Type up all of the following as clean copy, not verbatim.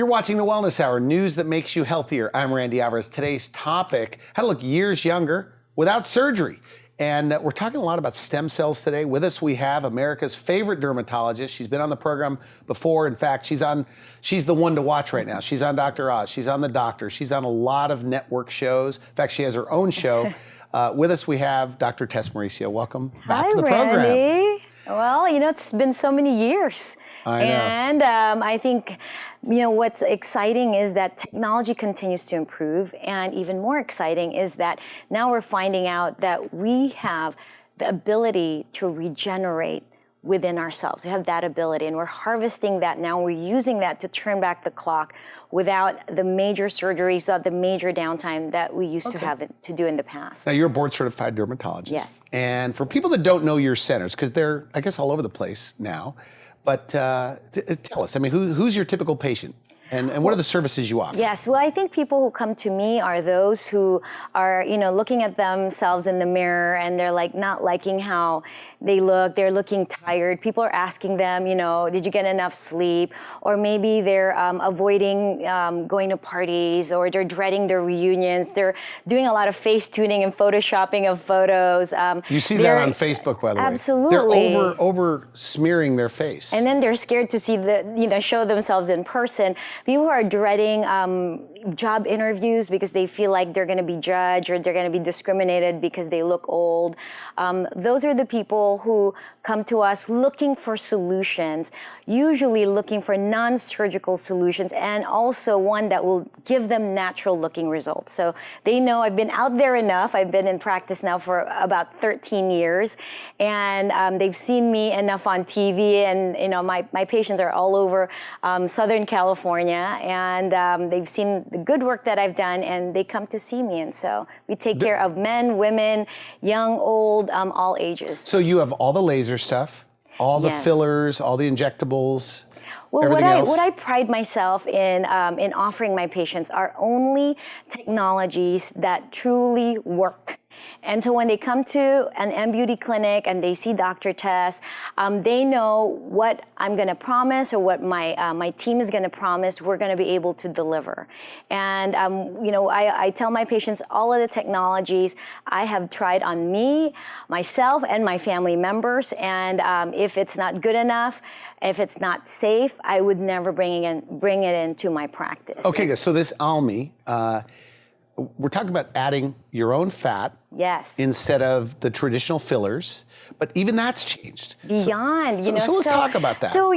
You're watching the Wellness Hour, news that makes you healthier. I'm Randy Alvarez. Today's topic, how to look years younger without surgery. And we're talking a lot about stem cells today. With us, we have America's favorite dermatologist. She's been on the program before. In fact, she's the one to watch right now. She's on Dr. Oz. She's on The Doctor. She's on a lot of network shows. In fact, she has her own show. With us, we have Dr. Tess Mauricio. Welcome back to the program. Randy. Well, it's been so many years. I know. And I think, what's exciting is that technology continues to improve. And even more exciting is that now we're finding out that we have the ability to regenerate within ourselves. We have that ability, and we're harvesting that now. We're using that to turn back the clock without the major surgeries, without the major downtime that we used to have to do in the past. Now, you're a board-certified dermatologist. Yes. And for people that don't know your centers, because they're, I guess, all over the place now, but tell us, who's your typical patient? And what are the services you offer? Yes, well, I think people who come to me are those who are, looking at themselves in the mirror and they're like not liking how they look. They're looking tired. People are asking them, did you get enough sleep? Or maybe they're avoiding going to parties, or they're dreading their reunions. They're doing a lot of face tuning and photoshopping of photos. You see that on Facebook, by the way. Absolutely. They're over smearing their face. And then they're scared to see show themselves in person. People are dreading job interviews because they feel like they're going to be judged or they're going to be discriminated because they look old. Those are the people who come to us looking for solutions, usually looking for non-surgical solutions, and also one that will give them natural looking results. So they know I've been out there enough. I've been in practice now for about 13 years, and they've seen me enough on TV, and my patients are all over Southern California, and they've seen the good work that I've done, and they come to see me. And so we take care of men, women, young, old, all ages. So you have all the laser stuff, all the fillers, all the injectables. Well, what I pride myself in offering my patients are only technologies that truly work. And so when they come to an M-Beauty clinic and they see Dr. Tess, they know what I'm going to promise, or what my team is going to promise we're going to be able to deliver. And, I tell my patients all of the technologies I have tried on me, myself, and my family members. And if it's not good enough, if it's not safe, I would never bring it into my practice. Okay, so this Almi, we're talking about adding your own fat. Yes. Instead of the traditional fillers, but even that's changed. Beyond, so let's talk about that. So,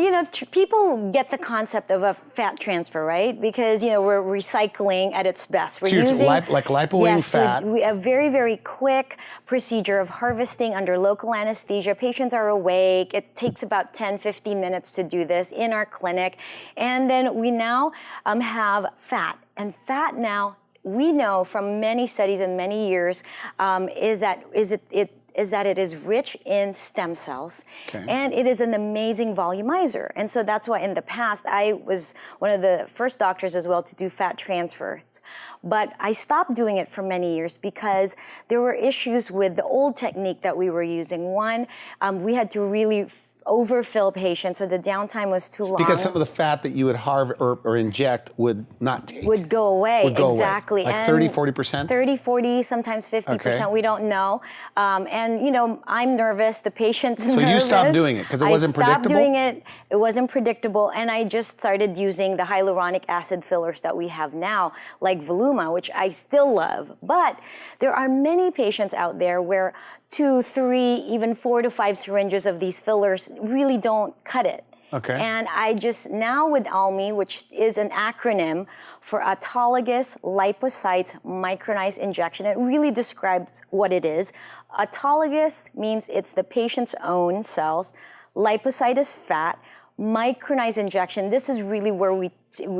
people get the concept of a fat transfer, right? Because, we're recycling at its best. We're using like lipoing fat. We a very, very quick procedure of harvesting under local anesthesia. Patients are awake. It takes about 10, 15 minutes to do this in our clinic. And then we now have fat. And fat now, we know from many studies and many years, is that it is rich in stem cells, and it is an amazing volumizer. And so that's why in the past, I was one of the first doctors as well to do fat transfers. But I stopped doing it for many years because there were issues with the old technique that we were using. One, we had to really overfill patients, so the downtime was too long. Because some of the fat that you would harvest or inject would not take. Would go away, exactly. Like 30, 40%? 30, 40, sometimes 50%, we don't know. I'm nervous, the patient's nervous. So you stopped doing it because it wasn't predictable? I stopped doing it, it wasn't predictable, and I just started using the hyaluronic acid fillers that we have now, like Voluma, which I still love. But there are many patients out there where 2, 3, even 4 to 5 syringes of these fillers really don't cut it. Okay. And I just, now with ALMI, which is an acronym for Autologous Lipocyte Micronized Injection, it really describes what it is. Autologous means it's the patient's own cells. Lipocyte is fat. Micronized injection, this is really where we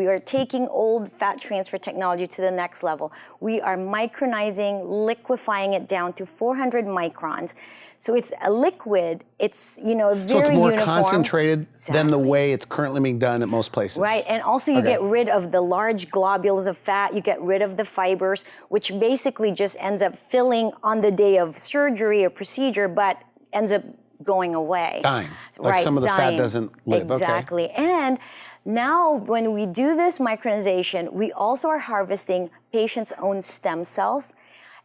are taking old fat transfer technology to the next level. We are micronizing, liquefying it down to 400 microns. So it's a liquid, it's, very uniform. So it's more concentrated than the way it's currently being done at most places. Right, and also you get rid of the large globules of fat, you get rid of the fibers, which basically just ends up filling on the day of surgery or procedure, but ends up going away. Dying. Like some of the fat doesn't live. Exactly. And Now, when we do this micronization, we also are harvesting patients' own stem cells.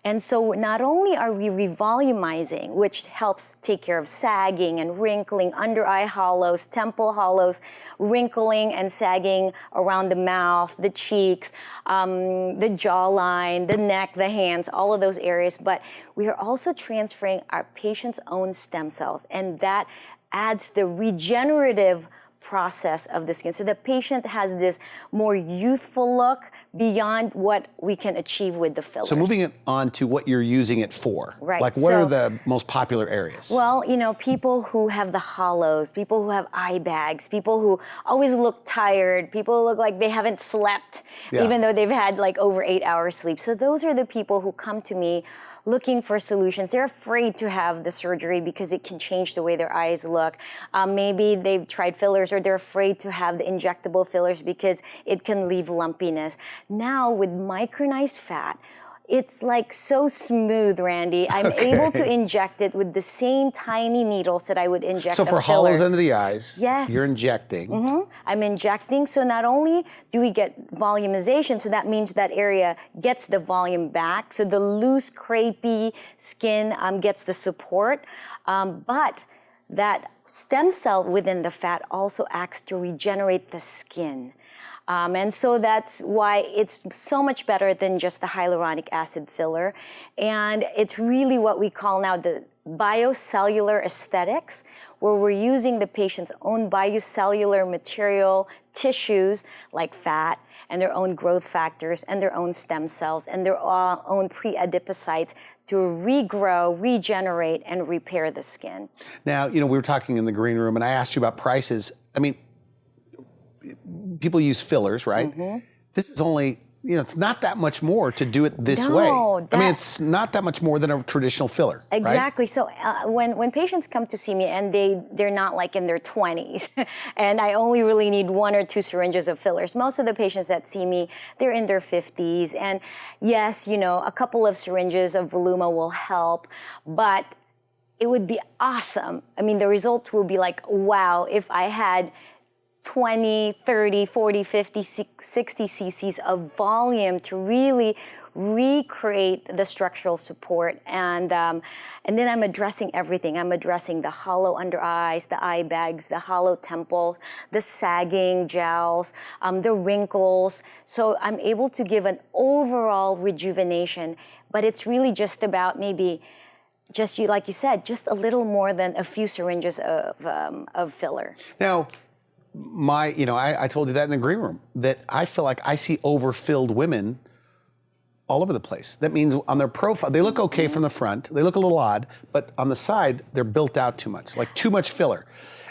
And so not only are we revolumizing, which helps take care of sagging and wrinkling, under eye hollows, temple hollows, wrinkling and sagging around the mouth, the cheeks, the jawline, the neck, the hands, all of those areas, but we are also transferring our patient's own stem cells, and that adds the regenerative process of the skin. So the patient has this more youthful look beyond what we can achieve with the fillers. So moving it on to what you're using it for. Right. Like what are the most popular areas? Well, people who have the hollows, people who have eye bags, people who always look tired, people who look like they haven't slept, even though they've had like over 8 hours sleep. So those are the people who come to me looking for solutions. They're afraid to have the surgery because it can change the way their eyes look. Maybe they've tried fillers, or they're afraid to have the injectable fillers because it can leave lumpiness. Now with micronized fat, it's like so smooth, Randy. I'm able to inject it with the same tiny needles that I would inject so a for filler. hollows under the eyes, yes, you're injecting. I'm injecting, so not only do we get volumization, so that means that area gets the volume back, so the loose, crepey skin gets the support, but that stem cell within the fat also acts to regenerate the skin. And so that's why it's so much better than just the hyaluronic acid filler. And it's really what we call now the biocellular aesthetics, where we're using the patient's own biocellular material, tissues like fat, and their own growth factors, and their own stem cells, and their own pre-adipocytes to regrow, regenerate, and repair the skin. Now, we were talking in the green room, and I asked you about prices. I mean, people use fillers, right? This is only, it's not that much more to do it this way. I mean, it's not that much more than a traditional filler. Exactly. Right? So when patients come to see me and they're not like in their 20s, and I only really need 1 or 2 syringes of fillers, most of the patients that see me, they're in their 50s. And yes, a couple of syringes of Voluma will help, but it would be awesome. I mean, the results will be like, wow, if I had 20, 30, 40, 50, 60 cc's of volume to really recreate the structural support. And then I'm addressing everything. I'm addressing the hollow under eyes, the eye bags, the hollow temple, the sagging jowls, the wrinkles. So I'm able to give an overall rejuvenation, but it's really just about maybe just, like you said, just a little more than a few syringes of filler. Now, I told you that in the green room, that I feel like I see overfilled women all over the place. That means on their profile, they look okay from the front, they look a little odd, but on the side, they're built out too much, like too much filler.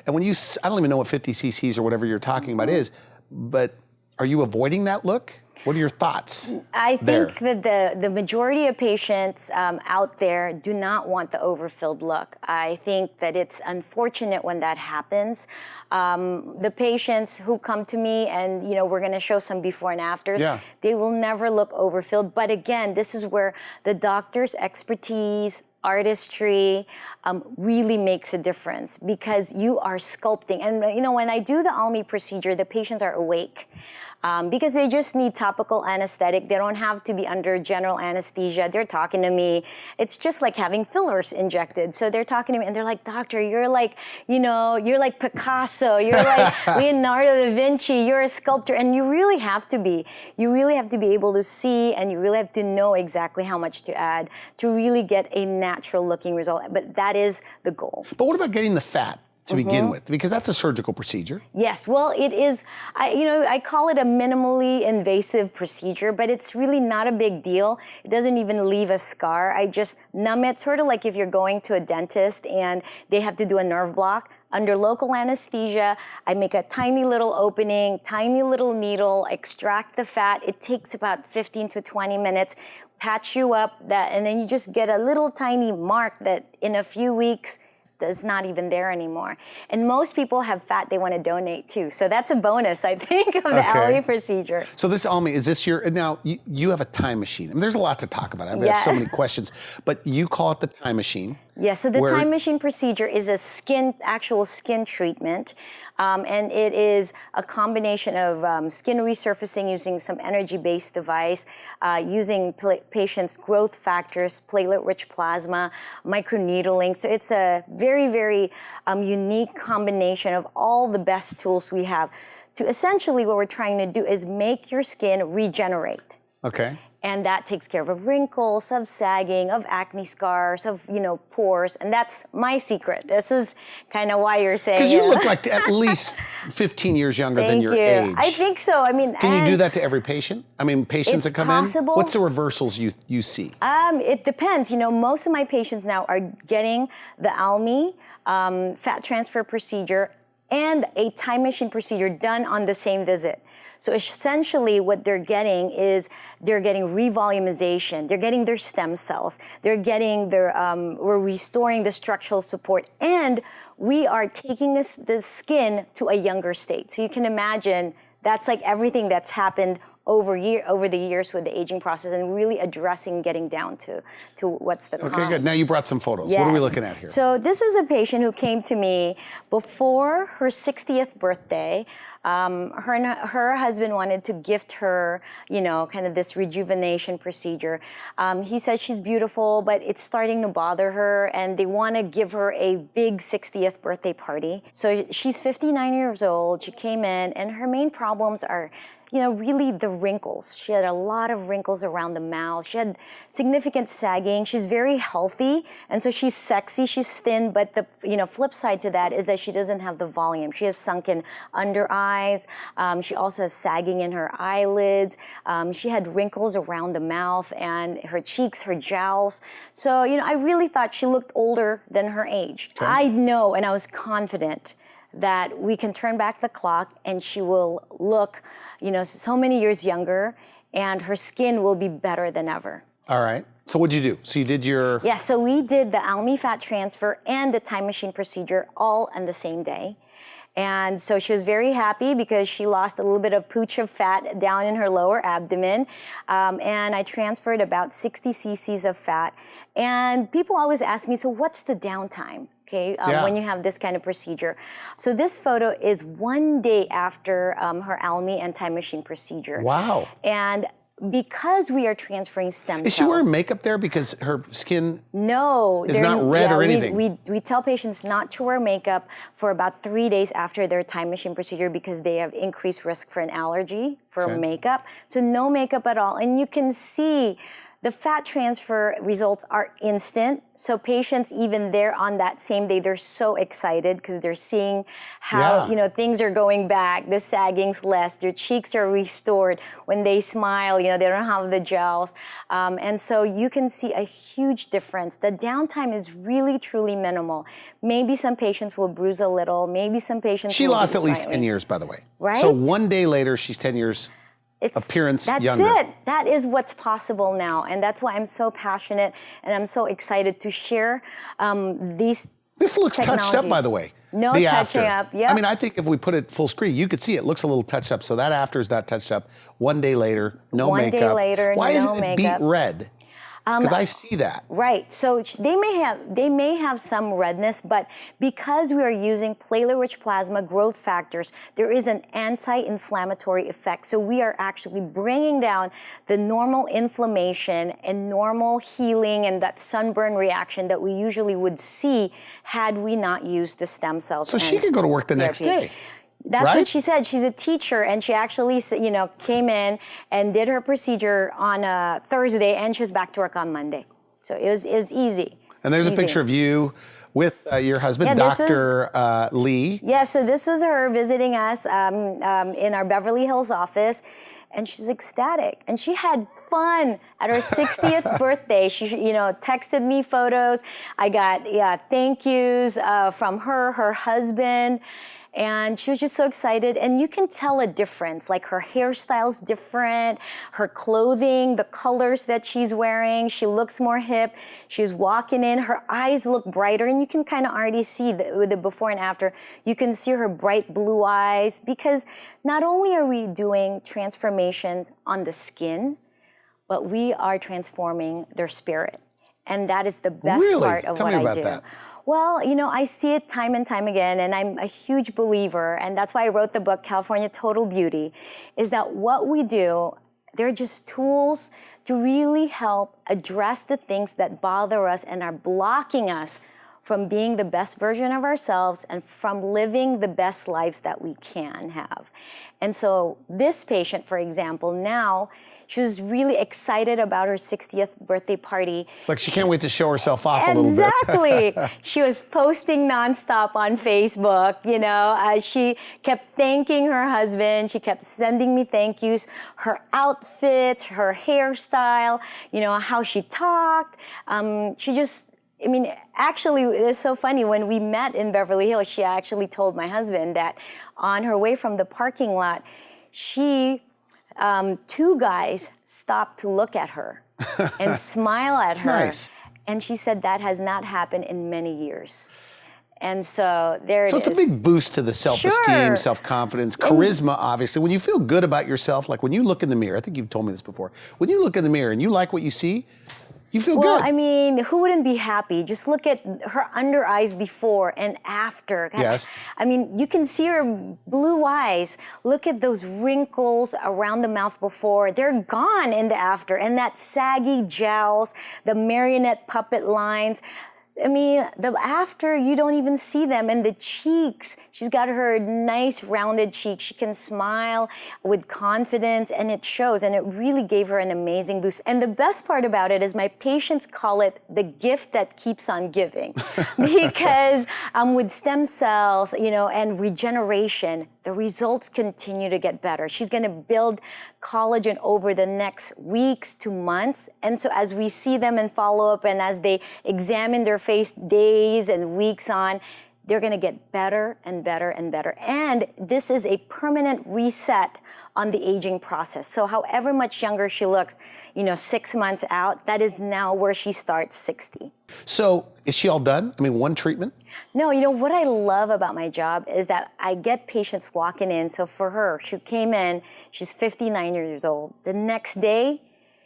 And when I don't even know what 50 cc's or whatever you're talking about is, but are you avoiding that look? What are your thoughts? I think that the majority of patients out there do not want the overfilled look. I think that it's unfortunate when that happens. The patients who come to me, and we're going to show some before and afters, they will never look overfilled. But again, this is where the doctor's expertise, artistry really makes a difference, because you are sculpting. And when I do the ALMI procedure, the patients are awake. Because they just need topical anesthetic. They don't have to be under general anesthesia. They're talking to me. It's just like having fillers injected. So they're talking to me and they're like, doctor, you're like, you're like Picasso. You're like Leonardo da Vinci. You're a sculptor. And you really have to be. You really have to be able to see, and you really have to know exactly how much to add to really get a natural looking result. But that is the goal. But what about getting the fat to begin with? Because that's a surgical procedure. Yes, well, it is, I call it a minimally invasive procedure, but it's really not a big deal. It doesn't even leave a scar. I just numb it, sort of like if you're going to a dentist and they have to do a nerve block. Under local anesthesia, I make a tiny little opening, tiny little needle, extract the fat. It takes about 15 to 20 minutes, patch you up, and then you just get a little tiny mark that in a few weeks, is not even there anymore. And most people have fat they want to donate too. So that's a bonus, I think, of the ALMI procedure. So this ALMI, is this now you have a time machine. I mean, there's a lot to talk about. I have so many questions, but you call it the time machine. Yeah, so the where- time machine procedure is a actual skin treatment. And it is a combination of skin resurfacing using some energy-based device, using patients' growth factors, platelet-rich plasma, microneedling. So it's a very, very unique combination of all the best tools we have. To essentially what we're trying to do is make your skin regenerate. Okay. And that takes care of wrinkles, of sagging, of acne scars, of, pores. And that's my secret. This is kind of why you're saying. Because you look like at least 15 years younger than Thank your you. age. I think so. I mean, Can you do that to every patient? I mean, patients that come possible. in? What's the reversals you see? It depends. Most of my patients now are getting the ALMI fat transfer procedure and a time machine procedure done on the same visit. So essentially what they're getting is they're getting revolumization, they're getting their stem cells, they're getting their, we're restoring the structural support, and we are taking the skin to a younger state. So you can imagine that's like everything that's happened over the years with the aging process, and really addressing getting down to what's the cause. Okay, good. Now you brought some photos. Yes. What are we looking at here? So this is a patient who came to me before her 60th birthday. Her husband wanted to gift her, kind of this rejuvenation procedure. He said she's beautiful, but it's starting to bother her, and they want to give her a big 60th birthday party. So she's 59 years old. She came in, and her main problems are really the wrinkles. She had a lot of wrinkles around the mouth. She had significant sagging. She's very healthy, and so she's sexy, she's thin, but the flip side to that is that she doesn't have the volume. She has sunken under eyes. She also has sagging in her eyelids. She had wrinkles around the mouth and her cheeks, her jowls. So, I really thought she looked older than her age. Okay. I know, and I was confident that we can turn back the clock and she will look so many years younger, and her skin will be better than ever. All right. So what'd you do? So you did your... Yeah, so we did the ALMI fat transfer and the time machine procedure all on the same day. And so she was very happy because she lost a little bit of pooch of fat down in her lower abdomen. And I transferred about 60 cc's of fat. And people always ask me, so what's the downtime? Okay, when you have this kind of procedure. So this photo is 1 day after her ALMI and time machine procedure. Wow. And because we are transferring stem cells. Is she wearing makeup there because her skin No, is not red or anything? We tell patients not to wear makeup for about 3 days after their time machine procedure because they have increased risk for an allergy for makeup. So no makeup at all. And you can see the fat transfer results are instant. So patients, even there on that same day, they're so excited because they're seeing how things are going back. The sagging's less. Their cheeks are restored. When they smile, they don't have the gels. And so you can see a huge difference. The downtime is really, truly minimal. Maybe some patients will bruise a little. Maybe some patients She will lost be at least slightly. 10 years, by the way. Right? So 1 day later, she's 10 years appearance younger. That's it. That is what's possible now. And that's why I'm so passionate and I'm so excited to share these This looks touched up, by the way. No the touching after. up, yeah. I mean, I think if we put it full screen, you could see it looks a little touched up. So that after is not touched up. 1 day later, no makeup. 1 day later, Why no isn't it makeup. beet red? Because I see that. Right. So they may have some redness, but because we are using platelet-rich plasma growth factors, there is an anti-inflammatory effect. So we are actually bringing down the normal inflammation and normal healing and that sunburn reaction that we usually would see had we not used the stem cells. So she could go to work the next day. That's right? what she said. She's a teacher, and she actually, came in and did her procedure on a Thursday, and she was back to work on Monday. So it was easy. And there's easy. a picture of you with your husband, Dr. Lee. Yeah, so this was her visiting us in our Beverly Hills office, and she's ecstatic. And she had fun at her 60th birthday. She, texted me photos. I got thank yous from her husband. And she was just so excited. And you can tell a difference, like her hairstyle's different, her clothing, the colors that she's wearing, she looks more hip. She's walking in, her eyes look brighter, and you can kind of already see with the before and after, you can see her bright blue eyes, because not only are we doing transformations on the skin, but we are transforming their spirit. And that is the best Really? part of Tell what me I about do. that. Well, I see it time and time again, and I'm a huge believer, and that's why I wrote the book, California Total Beauty, is that what we do, they're just tools to really help address the things that bother us and are blocking us from being the best version of ourselves and from living the best lives that we can have. And so this patient, for example, now, she was really excited about her 60th birthday party. It's like she can't wait to show herself off a little bit. Exactly. She was posting nonstop on Facebook, she kept thanking her husband. She kept sending me thank yous. Her outfits, her hairstyle, how she talked. Actually, it's so funny. When we met in Beverly Hills, she actually told my husband that on her way from the parking lot, two guys stopped to look at her and smile at her. Nice. And she said that has not happened in many years. And so there it is. So it's a big boost to the self-esteem, Sure. self-confidence, charisma, obviously. When you feel good about yourself, like when you look in the mirror, I think you've told me this before, when you look in the mirror and you like what you see, you feel Well, good. who wouldn't be happy? Just look at her under eyes before and after. Yes. You can see her blue eyes. Look at those wrinkles around the mouth before. They're gone in the after. And that saggy jowls, the marionette puppet lines. The after, you don't even see them. And the cheeks, she's got her nice rounded cheeks. She can smile with confidence, and it shows. And it really gave her an amazing boost. And the best part about it is my patients call it the gift that keeps on giving. Because with stem cells, and regeneration, the results continue to get better. She's going to build collagen over the next weeks to months. And so as we see them and follow up, and as they examine their face days and weeks on, they're going to get better and better and better. And this is a permanent reset on the aging process. So however much younger she looks, 6 months out, that is now where she starts 60. So is she all done? One treatment? No, what I love about my job is that I get patients walking in. So for her, she came in, she's 59 years old. The next day,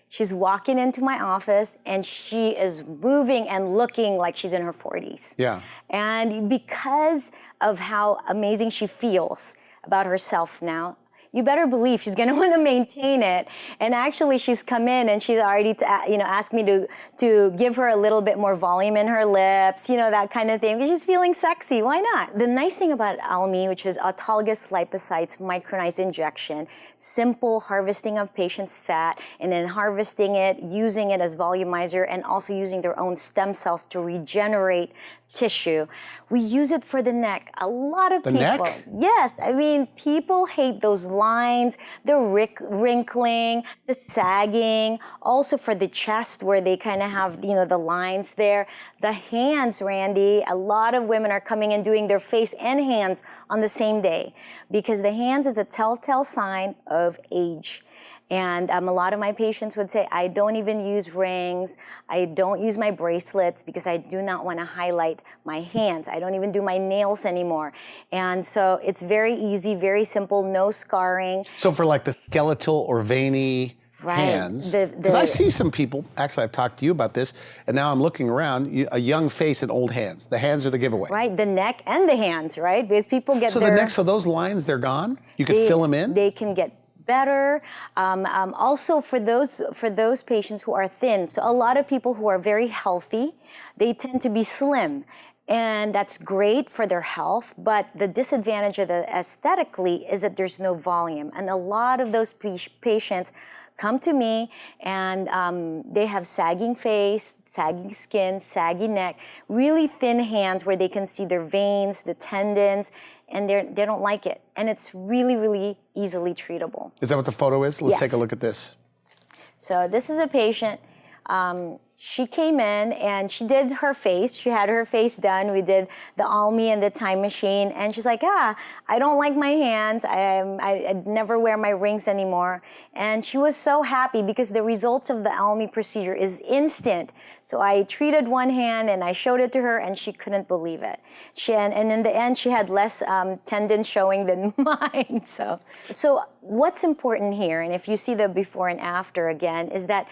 she's walking into my office and she is moving and looking like she's in her 40s. Yeah. And because of how amazing she feels about herself now, you better believe she's going to want to maintain it. And actually, she's come in and she's already, asked me to give her a little bit more volume in her lips, that kind of thing. Because she's feeling sexy. Why not? The nice thing about ALMI, which is autologous lipocytes micronized injection, simple harvesting of patient's fat, and then harvesting it, using it as volumizer, and also using their own stem cells to regenerate tissue. We use it for the neck. A lot of The people. neck? Yes. People hate those lines, the wrinkling, the sagging, also for the chest where they kind of have, the lines there. The hands, Randy, a lot of women are coming and doing their face and hands on the same day because the hands is a telltale sign of age. And a lot of my patients would say, I don't even use rings. I don't use my bracelets because I do not want to highlight my hands. I don't even do my nails anymore. And so it's very easy, very simple, no scarring. So for like the skeletal or veiny hands, because I see some people, actually I've talked to you about this, and now I'm looking around, a young face and old hands. The hands are the giveaway. Right, the neck and the hands, right? Because people get so those lines, they're gone? You can fill them in? They can get better. Also for those patients who are thin, so a lot of people who are very healthy, they tend to be slim. And that's great for their health, but the disadvantage of the aesthetically is that there's no volume. And a lot of those patients come to me and they have sagging face, sagging skin, saggy neck, really thin hands where they can see their veins, the tendons, and they don't like it. And it's really, really easily treatable. Is that what the photo is? Let's Yes. take a look at this. So this is a patient. She came in and she did her face. She had her face done. We did the ALMI and the time machine. And she's like, I don't like my hands. I never wear my rings anymore. And she was so happy because the results of the ALMI procedure is instant. So I treated one hand and I showed it to her and she couldn't believe it. And in the end, she had less tendons showing than mine. So what's important here, and if you see the before and after again, is that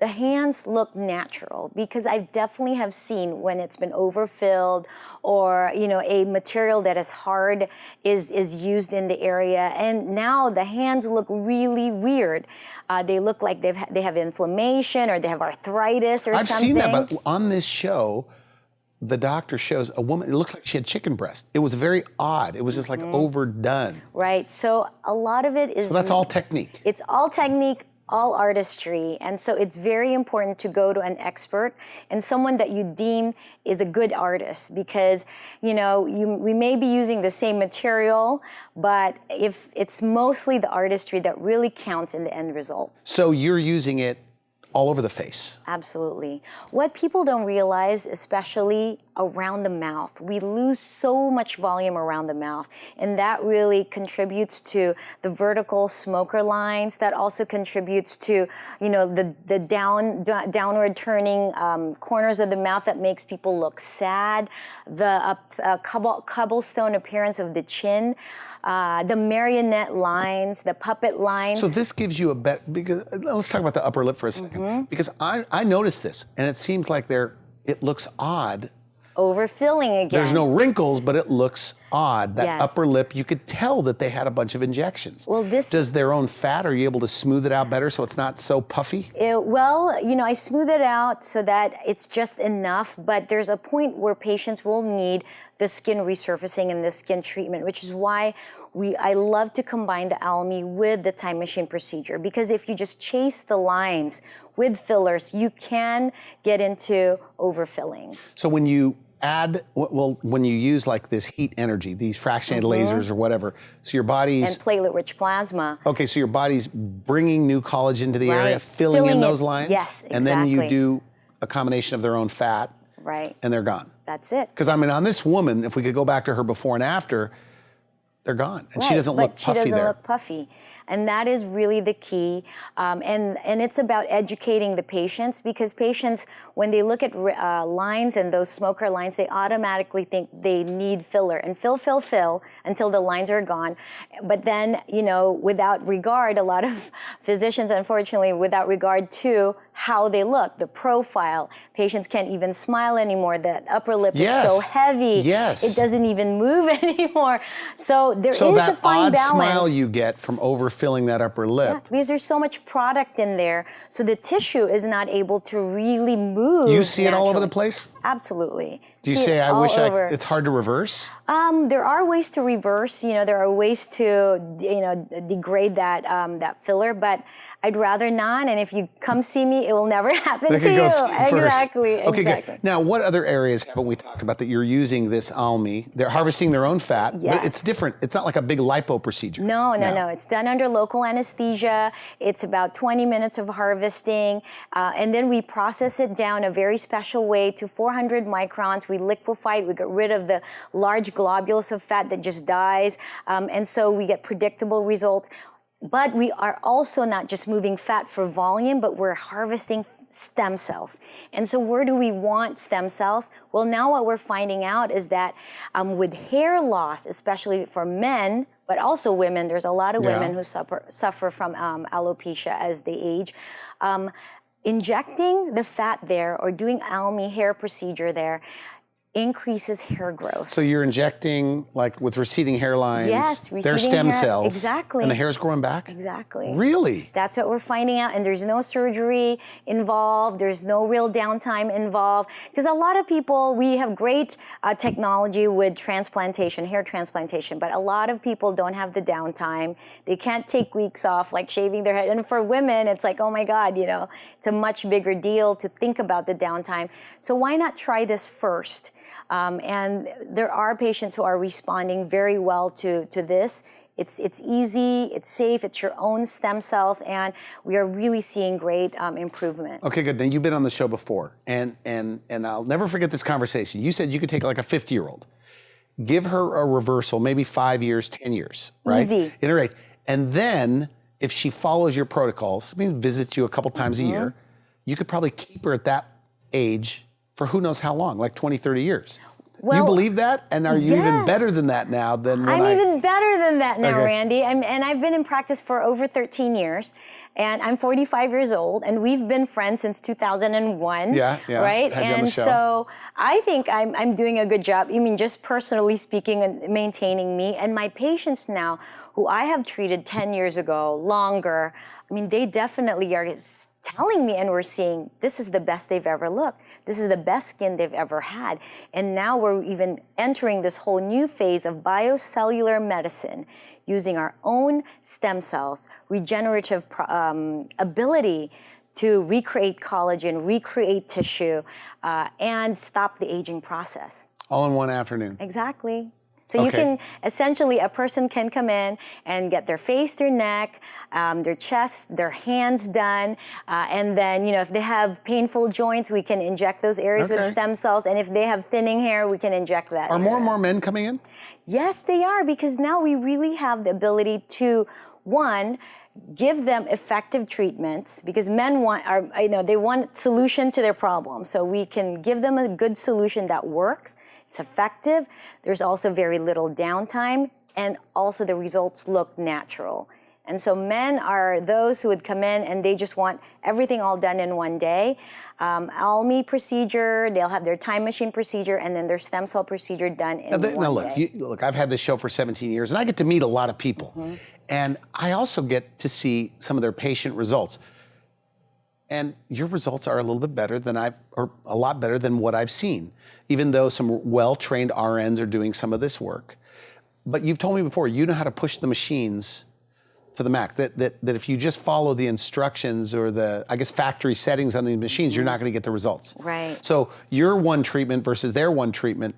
the hands look natural, because I definitely have seen when it's been overfilled, or a material that is hard is used in the area, and now the hands look really weird. They look like they have inflammation, or they have arthritis or I've something. seen that, but on this show, the doctor shows a woman, it looks like she had chicken breast. It was very odd. It was just like overdone. Right. So a lot of it is. So that's all technique. It's all technique, all artistry. And so it's very important to go to an expert and someone that you deem is a good artist, because, we may be using the same material, but if it's mostly the artistry that really counts in the end result. So you're using it all over the face. Absolutely. What people don't realize, especially around the mouth, we lose so much volume around the mouth, and that really contributes to the vertical smoker lines. That also contributes to, the downward turning corners of the mouth that makes people look sad, the cobblestone appearance of the chin, the marionette lines, the puppet lines. So this gives you a bet, because let's talk about the upper lip for a second, because I noticed this, and it seems like it looks odd. Overfilling again. There's no wrinkles, but it looks odd. That Yes. upper lip, you could tell that they had a bunch of injections. Well, Does their own fat, are you able to smooth it out better so it's not so puffy? I smooth it out so that it's just enough, but there's a point where patients will need the skin resurfacing and the skin treatment, which is why I love to combine the Almi with the time machine procedure, because if you just chase the lines with fillers, you can get into overfilling. So when you when you use like this heat energy, these fractionated lasers or whatever, so your body's... And platelet-rich plasma. Okay, so your body's bringing new collagen to the area, filling in those lines? Yes, exactly. And then you do a combination of their own fat, right, and they're gone. That's it. Because on this woman, if we could go back to her before and after, they're gone. And she doesn't look puffy there. She doesn't look puffy. And that is really the key. And it's about educating the patients, because patients, when they look at lines and those smoker lines, they automatically think they need filler, and fill until the lines are gone. But then, without regard, a lot of physicians, unfortunately, without regard to how they look, the profile, patients can't even smile anymore. The upper lip is so heavy. Yes. It doesn't even move anymore. So there is a fine balance. So that odd smile you get from overfilling that upper lip. Yeah, because there's so much product in there, so the tissue is not able to really move. You see it all over naturally. the place? Absolutely. Do you See say, it I all wish over. it's hard to reverse? There are ways to reverse. There are ways to, degrade that filler, but I'd rather not. And if you come see me, it will never happen to you. Exactly. Okay, good. Now, what other areas haven't we talked about that you're using this Almi? They're harvesting their own fat, but it's different. It's not like a big lipo procedure. No. It's done under local anesthesia. It's about 20 minutes of harvesting, and then we process it down a very special way to 400 microns. We liquefy it. We get rid of the large globules of fat that just dies, and so we get predictable results. But we are also not just moving fat for volume, but we're harvesting stem cells. And so where do we want stem cells? Well, now what we're finding out is that with hair loss, especially for men, but also women, there's a lot of women who suffer from alopecia as they age. Injecting the fat there or doing Almi hair procedure there increases hair growth. So you're injecting, like with receding hairlines, their stem cells. Exactly. And the hair's growing back? Exactly. Really? That's what we're finding out, and there's no surgery involved, there's no real downtime involved, because a lot of people, we have great technology with transplantation, hair transplantation, but a lot of people don't have the downtime. They can't take weeks off, like shaving their head, and for women, it's like, oh my God, it's a much bigger deal to think about the downtime. So why not try this first? And there are patients who are responding very well to this. It's easy, it's safe, it's your own stem cells, and we are really seeing great improvement. Okay, good. Then you've been on the show before, and I'll never forget this conversation. You said you could take like a 50-year-old, give her a reversal, maybe 5 years, 10 years, right? Easy. Iterate. And then if she follows your protocols, means visits you a couple times a year, you could probably keep her at that age for who knows how long, like 20, 30 years. Well, you believe that? And are you even yes. better than that now than when I'm even better than that now, Okay. Randy. And I've been in practice for over 13 years. And I'm 45 years old, and we've been friends since 2001. Yeah. Right? Had you on the And show. so I think I'm doing a good job. I mean, just personally speaking and maintaining me. And my patients now, who I have treated 10 years ago, longer, I mean, they definitely are telling me, and we're seeing this is the best they've ever looked. This is the best skin they've ever had. And now we're even entering this whole new phase of biocellular medicine, using our own stem cells, regenerative ability to recreate collagen, recreate tissue, and stop the aging process. All in one afternoon. Exactly. So you can, essentially, a person can come in and get their face, their neck, their chest, their hands done. And then, if they have painful joints, we can inject those areas with stem cells. And if they have thinning hair, we can inject that. Are more and more men coming in? Yes, they are, because now we really have the ability to, one, give them effective treatments, because men they want solution to their problem. So we can give them a good solution that works. It's effective. There's also very little downtime, and also the results look natural. And so men are those who would come in and they just want everything all done in one day. ALMI procedure, they'll have their time machine procedure, and then their stem cell procedure done in one day. Look, I've had this show for 17 years, and I get to meet a lot of people. And I also get to see some of their patient results. And your results are a little bit better than or a lot better than what I've seen, even though some well-trained RNs are doing some of this work. But you've told me before, you know how to push the machines to the max, that if you just follow the instructions or the, factory settings on these machines, you're not going to get the results. Right. So your one treatment versus their one treatment,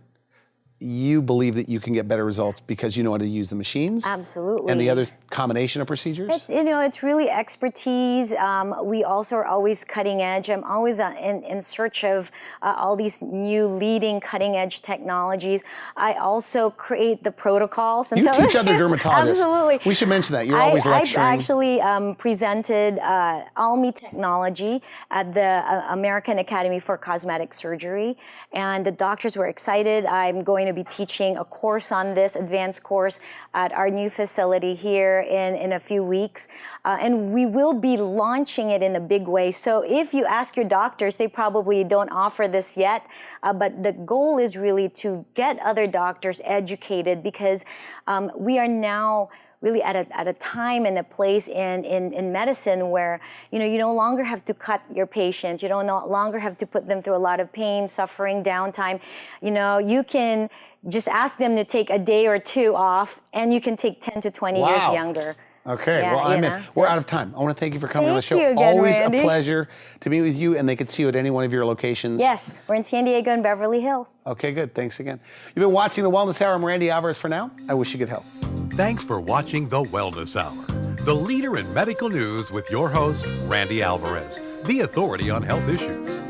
you believe that you can get better results because you know how to use the machines? Absolutely. And the other combination of procedures? It's really expertise. We also are always cutting edge. I'm always in search of all these new leading cutting edge technologies. I also create the protocols. And you teach other dermatologists. Absolutely. We should mention that. You're always lecturing. I actually presented ALMI technology at the American Academy for Cosmetic Surgery, and the doctors were excited. I'm going to be teaching a course on this, advanced course, at our new facility here in a few weeks. And we will be launching it in a big way. So if you ask your doctors, they probably don't offer this yet, but the goal is really to get other doctors educated, because we are now really at a time and a place in medicine where, you no longer have to cut your patients. You don't no longer have to put them through a lot of pain, suffering, downtime. You can just ask them to take a day or two off, and you can take 10 to 20 years younger. Okay, Yeah, well, we're out of time. I want to thank you for coming on the show. Thank you again, Always Randy. a pleasure to meet with you, and they could see you at any one of your locations. Yes, we're in San Diego and Beverly Hills. Okay, good. Thanks again. You've been watching The Wellness Hour. I'm Randy Alvarez for now. I wish you good health. Thanks for watching The Wellness Hour, the leader in medical news with your host, Randy Alvarez, the authority on health issues.